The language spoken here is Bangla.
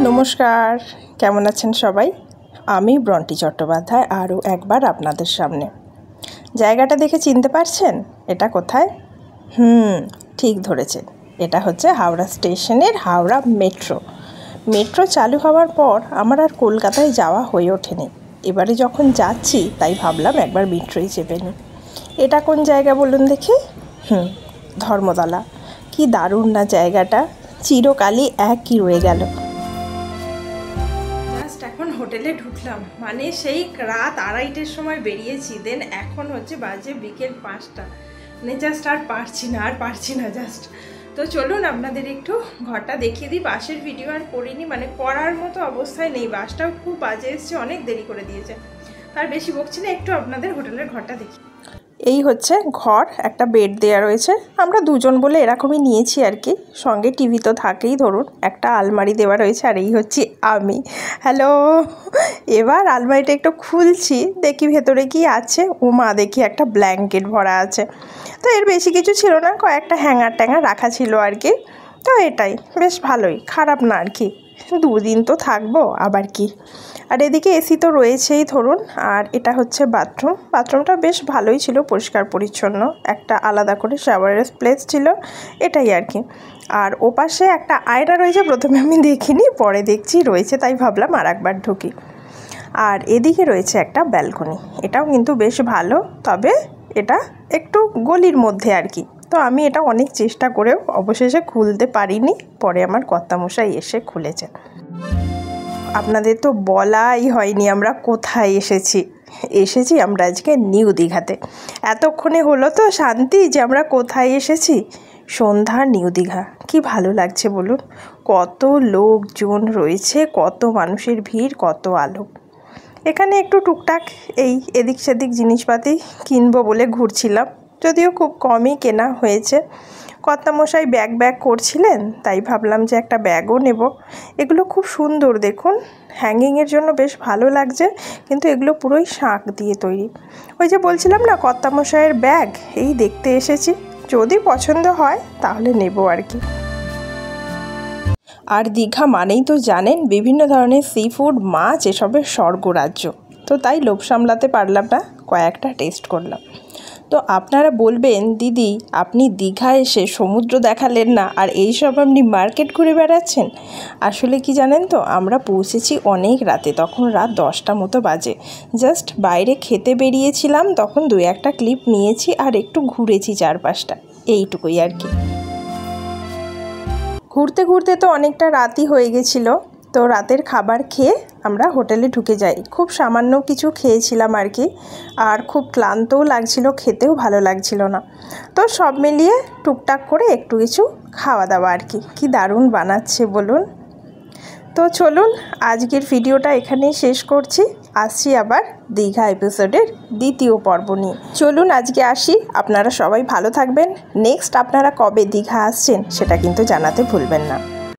নমস্কার, কেমন আছেন সবাই? আমি ব্রন্টি চট্টোপাধ্যায় আরও একবার আপনাদের সামনে। জায়গাটা দেখে চিনতে পারছেন এটা কোথায়? ঠিক ধরেছেন, এটা হচ্ছে হাওড়া স্টেশনের হাওড়া মেট্রো চালু হওয়ার পর আমার আর কলকাতায় যাওয়া হয়ে ওঠেনি। এবারে যখন যাচ্ছি তাই ভাবলাম একবার মেট্রোই চেপে নিই। এটা কোন জায়গা বলুন দেখি? ধর্মতলা। কি দারুণ না জায়গাটা, চিরকালই একই রয়ে গেল। এখন হোটেলে ঢুকলাম, মানে সেই রাত 2:30-এর সময় বেরিয়েছি, দেন এখন হচ্ছে বাজে বিকেল 5টা। মানে জাস্ট আর পারছি না জাস্ট। তো চলুন আপনাদের একটু ঘরটা দেখিয়ে দিই। বাসের ভিডিও আর করিনি, মানে করার মতো অবস্থায় নেই, বাসটাও খুব বাজে এসছে, অনেক দেরি করে দিয়েছে। তার বেশি বকছি না, একটু আপনাদের হোটেলের ঘরটা দেখি। এই হচ্ছে ঘর, একটা বেড দেওয়া রয়েছে, আমরা দুজন বলে এরকমই নিয়েছি আর কি। সঙ্গে টিভি তো থাকেই, ধরুন একটা আলমারি দেওয়া রয়েছে, আর এই হচ্ছে আমি। হ্যালো। এবার আলমারিটা একটু খুলছি, দেখি ভেতরে কি আছে। মা দেখি একটা ব্ল্যাঙ্কেট ভরা আছে। তো এর বেশি কিছু ছিল না, কয়েকটা হ্যাঙ্গার ট্যাঙ্গার রাখা ছিল আর কি। তো এটাই বেশ ভালোই, খারাপ না আর কি। 2 দিন তো থাকবো, আবার কি। আর এদিকে এসি তো রয়েছেই ধরুন। আর এটা হচ্ছে বাথরুমটা বেশ ভালোই ছিল, পরিষ্কার পরিচ্ছন্ন, একটা আলাদা করে শাওয়ারের প্লেস ছিল, এটাই আর কি। আর ওপাশে একটা আয়না রয়েছে, প্রথমে আমি দেখিনি, পরে দেখছি রয়েছে, তাই ভাবলাম আর একবার ঢুকি। আর এদিকে রয়েছে একটা ব্যালকনি, এটাও কিন্তু বেশ ভালো, তবে এটা একটু গলির মধ্যে আর কি। তো আমি এটা অনেক চেষ্টা করেও অবশেষে খুলতে পারিনি, পরে আমার কর্তামশাই এসে খুলেছেন। আপনাদের তো বলাই হয়নি আমরা কোথায় এসেছি আমরা আজকে নিউ দীঘাতে। এতক্ষণে হলো তো শান্তি যে আমরা কোথায় এসেছি। সন্ধ্যা নিউ দীঘা, কি ভালো লাগছে বলুন। কত লোকজন রয়েছে, কত মানুষের ভিড়, কত আলো। এখানে একটু টুকটাক এই এদিক সেদিক জিনিসপাতি কিনবো বলে ঘুরছিলাম, যদিও খুব কমই কেনা হয়েছে। কর্তামশাই ব্যাগ করছিলেন, তাই ভাবলাম যে একটা ব্যাগও নেব। এগুলো খুব সুন্দর দেখুন, হ্যাঙ্গিংয়ের জন্য বেশ ভালো লাগছে, কিন্তু এগুলো পুরোই শাঁখ দিয়ে তৈরি। ওই যে বলছিলাম না কর্তামশাইয়ের ব্যাগ, এই দেখতে এসেছি, যদি পছন্দ হয় তাহলে নেব আর কি। আর দীঘা মানেই তো জানেন বিভিন্ন ধরনের সি ফুড, মাছ, এসবের স্বর্গরাজ্য। তো তাই লোভ সামলাতে পারলাম না, কয়েকটা টেস্ট করলাম। তো আপনারা বলবেন, দিদি আপনি দীঘা এসে সমুদ্র দেখালেন না, আর এইসব আপনি মার্কেট ঘুরে বেড়াচ্ছেন। আসলে কি জানেন তো, আমরা পৌঁছেছি অনেক রাতে, তখন রাত 10টা মতো বাজে। জাস্ট বাইরে খেতে বেরিয়েছিলাম, তখন 2-1টা ক্লিপ নিয়েছি, আর একটু ঘুরেছি চারপাশটা, এইটুকুই আর কি। ঘুরতে ঘুরতে তো অনেকটা রাতই হয়ে গেছিলো। তো রাতের খাবার খেয়ে আমরা হোটেলে ঢুকে যাই। খুব সামান্য কিছু খেয়েছিলাম আর কি, আর খুব ক্লান্তও লাগছিল, খেতেও ভালো লাগছিল না। তো সব মিলিয়ে টুকটাক করে একটু কিছু খাওয়া দাওয়া আর কি। কি দারুণ বানাচ্ছে বলুন। তো চলুন আজকের ভিডিওটা এখানেই শেষ করছি, আসছি আবার দীঘা এপিসোডের 2য় পর্ব নিয়ে। চলুন আজকে আসি, আপনারা সবাই ভালো থাকবেন। নেক্সট আপনারা কবে দীঘা আসছেন সেটা কিন্তু জানাতে ভুলবেন না।